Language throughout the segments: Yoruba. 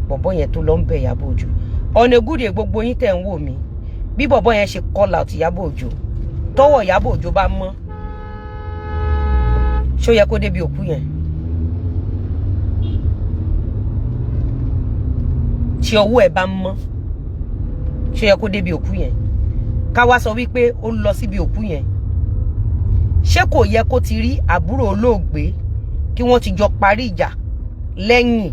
bọ̀bọ́ yẹn tó lọ ń bẹ̀ Ìyábọ̀ Òjó ọ̀nà egúdè gbogbo yín tẹ̀ ń wò mí bí bọ̀bọ́ yẹn ṣe call out Ìyábọ̀ Òjó tọwọ́ Ìyábọ̀ Òjó bá mọ́ ṣó yẹ kó débi òkú yẹn tí ọwọ́ ẹ̀ bá mọ́ ṣó yẹ kó débi òkú yẹn ká wá sọ wípé ó lọ síbi òkú yẹn ṣé kò yẹ kó ti rí àbúrò olóògbé kí wọ́n ti jọ parí ìjà lẹ́yìn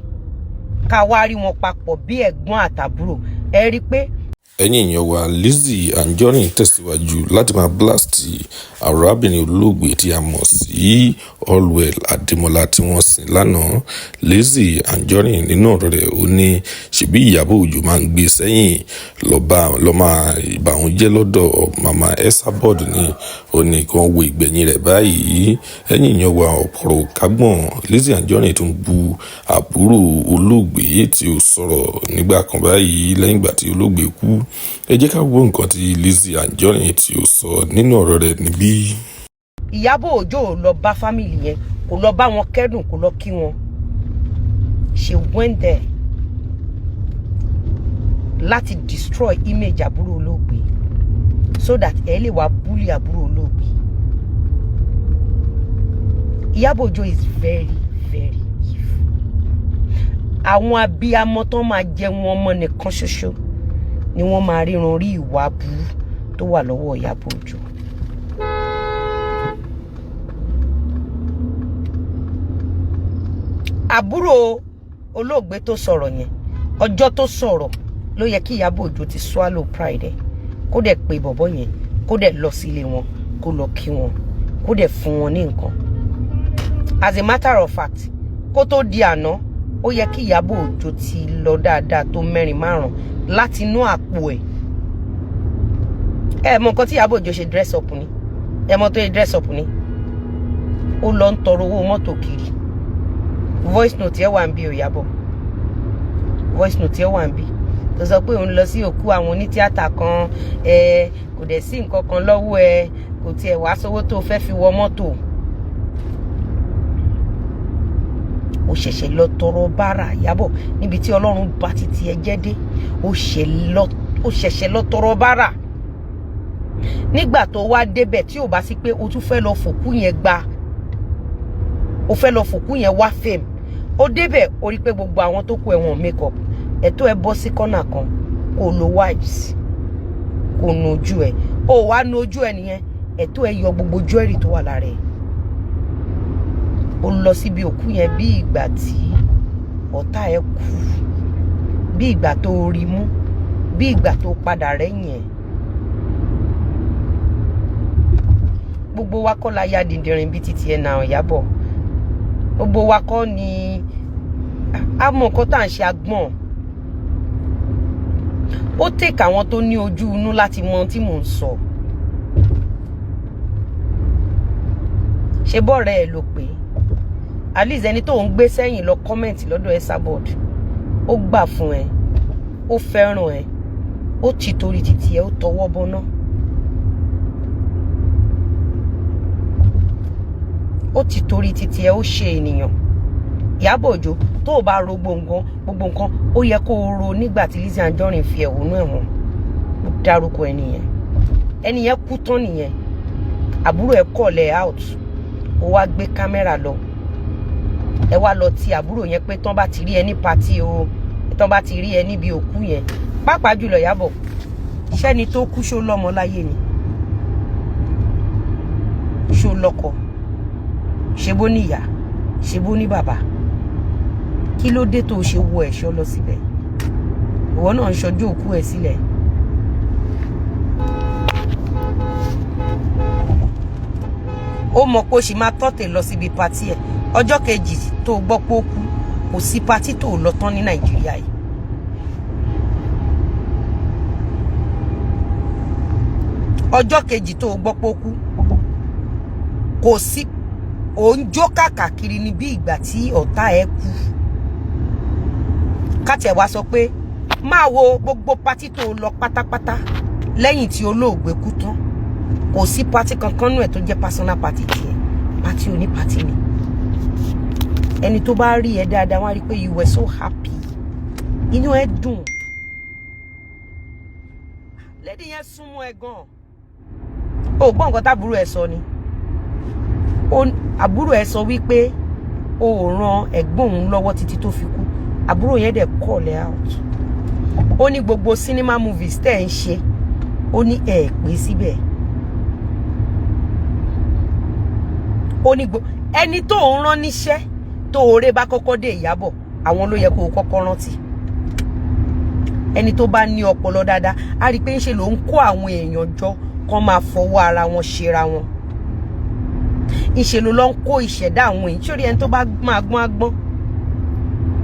ká wá rí wọn papọ̀ bí ẹ̀gbọ́n àtàbúrò ẹ rí pé. ẹ̀yin èèyàn wa Lizzy Anjorin tẹ̀síwájú láti máa blast arábìnrin olóògbé tí a mọ̀ sí ALLWELL Adémọlá tí wọ́n sìn lánàá. Lizzy Anjorin nínú ọ̀rọ̀ rẹ̀ ó ní ṣebí Ìyábọ̀ Òjó máa ń gbé sẹ́yìn lọ máa bà wọ́n jẹ́ lọ́dọ̀ mama Esabod ni ó ní kí wọ́n wo ìgbẹ̀yìn rẹ̀ báyìí. ẹ̀yin èèyàn wa ọ̀pọ̀rọ̀ kágbọ̀n Lizzy Anjorin tún bu àbúrò olóògbé tí ó sọ̀rọ̀ nígbà kan báyìí lẹ́yìn ìgbà tí olóògbé kú. ẹ jẹ́ ká wo nǹkan tí Lizzy Anjorin tí ó sọ nínú ọ̀rọ̀ rẹ̀ níbí. Ìyábọ̀ Òjó lọ bá fámìlì yẹn kò lọ bá wọn kẹ́dùn kò lọ kí wọn she went there láti destroy image àbúrò olóògbé so that ẹ lè wá bully àbúrò olóògbé. Ìyábọ̀ Òjó is very very evil. àwọn abiyamọ tó máa jẹun ọmọ nìkan ṣoṣo ni wọ́n máa ríran rí ìwà burú tó wà lọ́wọ́ Ìyábọ̀ Òjó. àbúrò olóògbé tó sọ̀rọ̀ yẹn ọjọ́ tó sọ̀rọ̀ ló yẹ kí Ìyábọ̀ Òjó ti swallow pride ẹ̀ kó dẹ̀ pe bọ̀bọ́ yẹn kó dẹ̀ lọ sílé wọn kó lọ kí wọn kó dẹ̀ fún wọn ní nǹkan. as a matter of fact kó tó di àná ó yẹ kí Ìyábọ̀ Òjó ti lọ dáadáa tó mẹ́rin márùn láti inú àpò ẹ̀. ẹ mọ nǹkan tí Ìyábọ̀ Òjó ṣe dress up ni ẹ mọ tó ṣe dress up ni ó lọ ń tọrọ owó mọ́tò kiri. voice note ẹ wà ń bí o Ìyábọ̀ voice note ẹ wà ń bí tó sọ pé òun lọ sí òkú àwọn onítíátà kan kò dẹ̀ sí nǹkan kan lọ́wọ́ ẹ kò tiẹ̀ wá sówó tó fẹ́ fi wọ mọ́tò. ó ṣẹ̀ṣẹ̀ lọ tọrọ bárà Ìyábọ̀ níbi tí Ọlọ́run bá ti tiẹ̀ jẹ́ dé ó ṣẹ̀ṣẹ̀ lọ tọrọ bárà. nígbà tó wá débẹ̀ tí ò bá sí pé o tún fẹ́ lọ fòkú yẹn gba o fẹ́ lọ fòkú yẹn wá fame ó débẹ̀ ó rí pé gbogbo àwọn tó kú ẹ̀wọ̀n make up ẹ̀tọ́ ẹ bọ́ sí kọ́nà kan kò lo wipes kò nu ojú ẹ̀ ó wá nu ojú ẹ̀ nìyẹn ẹ̀tọ́ ẹ yọ gbogbo jewelry tó wà lára ẹ̀ ó lọ síbi òkú yẹn bí ìgbà tí ọ̀tá ẹ̀ kú bí ìgbà tó rí mú bí ìgbà tó padà rẹ́yìn ẹ̀. gbogbo wa kọ́ la ya dìndìnrín bí títí ẹ̀ náà Ìyábọ̀ gbogbo wa kọ́ ni a mọ nǹkan tá à ń ṣe agbọ́n. ó tèkà àwọn tó ní ojú inú láti mọ ohun tí mò ń sọ. ṣe bọ́ọ̀rẹ́ ẹ̀ ló pé at least ẹni tó ń gbé sẹ́yìn lọ kọ́mẹ̀ntì lọ́dọ̀ Esabod ó gbà fún ẹ ó fẹ́ràn ẹ ó ti torí títí ẹ ó tọwọ́ bọ́ná. ó ti torí títí ẹ ó ṣe ènìyàn. Ìyábọ̀ Òjó tó o bá ro gbogbo nǹkan ó yẹ kó o ro nígbà tí Lizzy Anjorin fi ẹ̀hónú ẹ̀wọ̀n ó dárúkọ ẹni yẹn kú tán nìyẹn àbúrò ẹ̀ kọ̀lẹ̀ out ó wá gbé kámẹ́rà lọ ẹ wá lọ ti àbúrò yẹn pé tán bá ti rí ẹ ní patí o tán bá ti rí ẹ níbi òkú yẹn pàápàá jùlọ Ìyábọ̀ ṣẹ́ni tó kú ṣó lọ́mọ láyé ni ṣó lọ́kọ ṣe bó ní ìyá ṣe bó ní bàbá kí ló dé tó ṣe wọ ẹ̀ṣọ́ lọ síbẹ̀ ìwọ náà ń ṣọjú òkú ẹ̀ sílẹ̀. ó mọ̀ pé ó sì máa tọ́tẹ̀ lọ síbi patí ẹ̀ ọjọ́ kejì tó gbọ́ pé ó kú kò sí patí tó lọ tán ní Nàìjíríà yìí. ọjọ́ kejì tó gbọ́ pé ó kú kò sí ò ń jó kàkàkiri ní bí ìgbà tí ọ̀tá ẹ kú. kátẹ̀ wá sọ pé máa wo gbogbo patí tó lọ pátápátá lẹ́yìn tí olóògbé kú tán kò sí patí kankan nú ẹ̀ tó jẹ́ personal party tiẹ̀ patí oní patí ni. ẹni tó bá rí ẹ dáadáa wọ́n á rí pé you were so happy inú ẹ dùn. Lady yẹn súnmọ́ ẹ gan. Ó gbọ́ nǹkan tábúrò ẹ sọ ni. Àbúrò ẹ sọ wípé ó ràn ẹ̀gbọ́n òun lọ́wọ́ títí tó fi kú. Àbúrò yẹn dẹ̀ call ẹ out. Ó ní gbogbo cinema movies tẹ́ ń ṣe. Ó ní ẹ pé síbẹ̀. Ó ní ẹni tó ń rán níṣẹ́ tó ore bá kọ́kọ́ dé Ìyábọ̀, àwọn ló yẹ kó kọ́kọ́ rántí. Ẹni tó bá ní ọpọlọ dáadáa á rí pé ń ṣe ló ń kó àwọn èèyàn jọ kán máa fọwọ́ ara wọn ṣera wọn. Ìṣe ló lọ ń kó ìṣẹ̀dá àwọn èèyàn. Sórí ẹni tó bá máa gbọ́n á gbọ́n.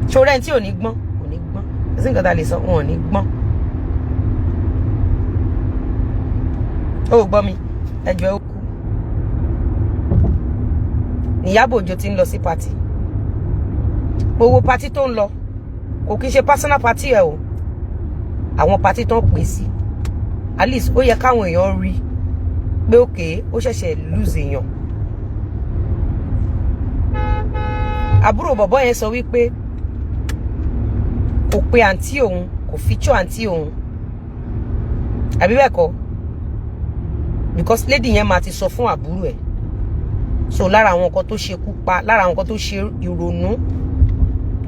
Sórí ẹni tí ò ní gbọ́n kò ní gbọ́n. Ẹ̀sìn nǹkan tá a lè sọ wọn ò ní gbọ́n. Ó gbọ́ mi ẹjọ́ ẹ ó kú. Ìyábọ̀ Òjó ti ń lọ sí pàtì. Gbogbo pàtì tó ń lọ kò kí ń ṣe personal party ẹ o. Àwọn pàtì tó ń pè sí. At least ó yẹ káwọn èèyàn rí pé òkè ó ṣẹ̀ṣẹ̀ lose èèyàn. Àbúrò bọ̀bọ́ yẹn sọ wípé kò pe àǹtí òun, kò feature àǹtí òun. Àbí bẹ́ẹ̀ kọ́? Because lady yẹn máa ti sọ fún àbúrò ẹ̀. So lára àwọn nǹkan tó ṣekú pa, lára àwọn nǹkan tó ṣe ìrònú,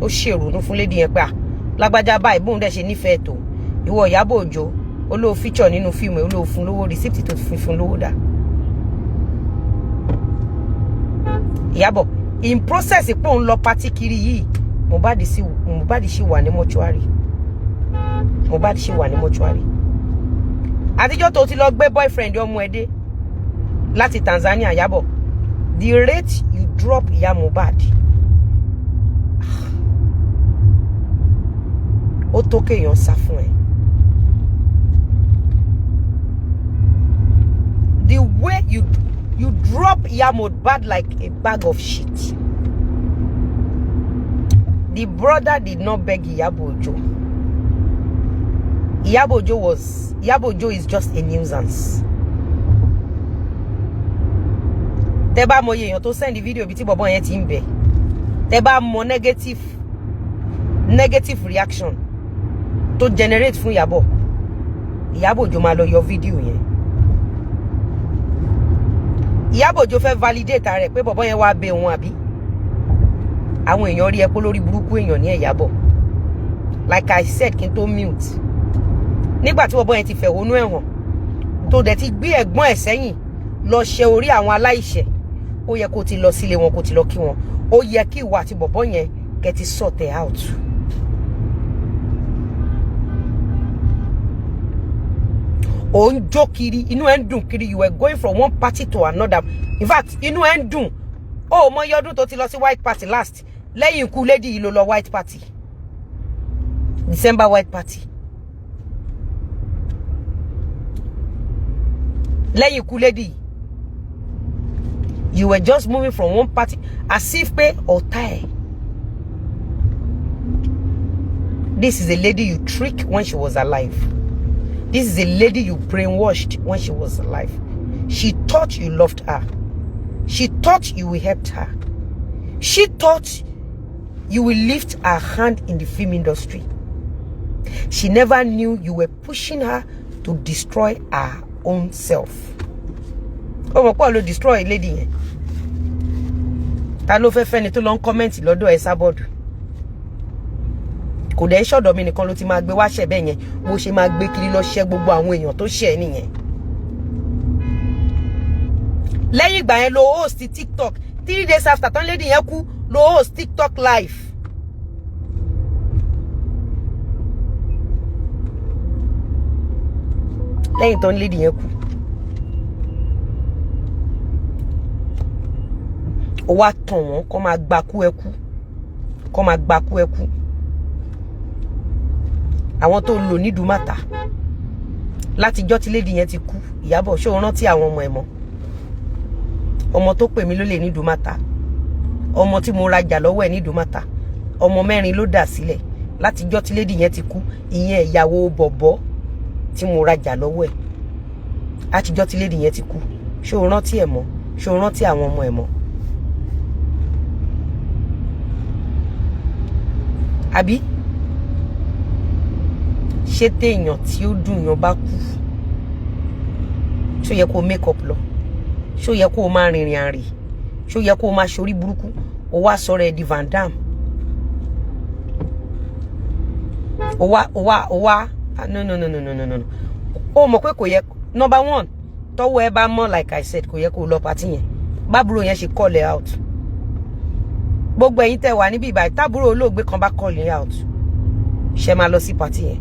ó ṣe ìrònú fún lady yẹn pé lágbájá báyìí bóun dẹ̀ ṣe nífẹ̀ẹ́ tó. Ìwọ Ìyábọ̀ Òjó olóò feature nínú fíìmù ẹ̀, olóò fún lówó, receipt tó fi fún lówó dà. Ìyábọ̀ in process pé òun lọ party kiri yìí, Mohbad ṣì wà ní mọ́ṣúárì. Mohbad ṣì wà ní mọ́ṣúárì. Àtijọ́ tó ti lọ gbé boyfriend ọmọ ẹ̀ dé láti Tanzania. Ìyábọ̀, the rate you drop ìyá Mohbad ó tó kéèyàn sá fún ẹ. The way you drop ìyá Mohbad like a bag of shit. The brother did not beg Ìyábọ̀ Òjó. Ìyábọ̀ Òjó is just a nuisance. Tẹ́ bá mọ èèyàn tó send video bí tí bọ̀bọ́ yẹn ti ń bẹ̀. Tẹ́ bá mọ negative reaction tó generate fún Ìyábọ̀ Òjó máa lọ yọ video yẹn. Ìyábọ̀ Òjó fẹ́ validate rẹ̀ pé bọ̀bọ́ yẹn wá bẹ̀ òun àbí. Àwọn èèyàn rí ẹ pé lórí burúkú èèyàn ní Ìyábọ̀. Like I said kí n tó mute. Nígbà tí bọ̀bọ́ yẹn ti fẹ̀hónú ẹ̀ hàn tó dẹ̀ ti gbé ẹ̀gbọ́n ẹ̀ sẹ́yìn lọ ṣe orí àwọn aláìṣẹ̀, ó yẹ kó ti lọ sílé wọn, kó ti lọ kí wọn. Ó yẹ kí ìwà àti bọ̀bọ́ yẹn kẹ́ ti sort it out. Ó ń jó kiri, inú ẹ̀ ń dùn kiri, you were going from one party to another. In fact, inú ẹ̀ ń dùn. Ó mọ iye ọdún tó ti lọ sí white party last. Lẹ́yìn ikú lady yìí ló lọ white party. December white party. Lẹ́yìn ikú lady, you were just moving from one party as if pé ọ̀tá ẹ̀. This is a lady you tricked when she was alive. This is a lady you brainwashed when she was alive. She thought you loved her. She thought you will help her. She thought you will lift her hand in the film industry. She never knew you were pushing her to destroy her own self. Oh, my God, destroy a lady yẹn. Ta ló fẹ́ fẹ́ni tó lọ ń comment lọ́dọ̀ ẹ sábọ́ọ̀dù. Kò dẹ̀ ṣọ̀dọ̀ mi nìkan ló ti máa gbé wá ṣẹ̀ bẹ́ẹ̀ yẹn. Bó ṣe máa gbé kiri lọ ṣẹ́ gbogbo àwọn èèyàn tó ṣẹ̀ nìyẹn. Lẹ́yìn ìgbà yẹn ló host TikTok. 3 days after tán lady yẹn kú ló host TikTok live. Lẹ́yìn tán lady yẹn kú. Ó wá tàn wọ́n kó máa gbakú ẹkú. Kó máa gbakú ẹkú. Àwọn tó lò ní Dùmátà. Látijọ́ tí lady yẹn ti kú. Ìyábọ̀ ṣó rántí àwọn ọmọ ẹ̀ mọ́. Ọmọ tó pè mí ló lè ní Dùmátà. Ọmọ tí mo rajà lọ́wọ́ ẹ̀ ní Dùmátà. Ọmọ 4 ló dà sílẹ̀. Látijọ́ tí lady yẹn ti kú. Ìyẹn ìyàwó bọ̀bọ́ tí mo rajà lọ́wọ́ ẹ̀. Látijọ́ tí lady yẹn ti kú. Ṣó rántí ẹ̀ mọ́. Ṣó rántí àwọn ọmọ ẹ̀ mọ́. Àbí ṣé téèyàn tí ó dùn yàn bá kú ṣó yẹ kó make up lọ, ṣó yẹ kó máa rìnrìn àrè, ṣó yẹ kó máa ṣorí burúkú, ó wá sọ̀rọ̀ ẹ di Van Damme, ó wá no. Ó mọ̀ pé kò yẹ, number one, tọ́wọ́ ẹ bá mọ́ like I said, kò yẹ kó lọ party yẹn. Bábúrò yẹn ṣe call ẹ out. Gbogbo ẹ̀yin tẹ́ wà níbí báyìí, tábúrò olóògbé kan bá call ẹ out, ṣé máa lọ sí party yẹn?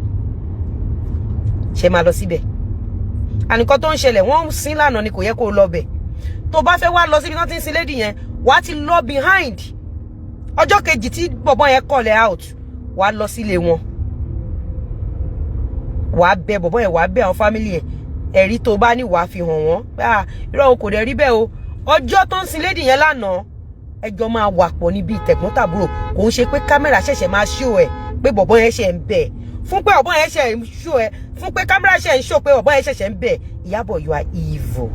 Ṣé máa lọ síbẹ̀? Àníkọ́ tó ń ṣẹlẹ̀, wọ́n ń sin lánàá ni kò yẹ kó lọ bẹ̀. Tó bá fẹ́ wá lọ síbi tí wọ́n ti ń sin lady yẹn, wàá ti lọ behind. Ọjọ́ kejì tí bọ̀bọ́ yẹn call ẹ out, wàá lọ sílé wọn. Wàá bẹ bọ̀bọ́ yẹn, wàá bẹ àwọn family yẹn. Ẹ̀rí tó bá ní wàá fi hàn wọ́n. Irọ́ o kò dẹ̀ rí bẹ́ẹ̀ o. Ọjọ́ tó ń sin lady yẹn lánàá, ẹjọ́ máa wà pọ̀ níbi tẹ̀gbọ́n-tàbúrò. Kò ń ṣe pé kámẹ́rà ṣẹ̀ṣẹ̀ máa show ẹ̀ pé bọ̀bọ́ yẹn ṣe ń bẹ̀. Fún pé bọ̀bọ́ yẹn ṣe ń show ẹ̀, fún pé kámẹ́rà ṣe ń show pé bọ̀bọ́ yẹn ṣẹ̀ṣẹ̀ ń bẹ̀. Ìyábọ̀, you are evil.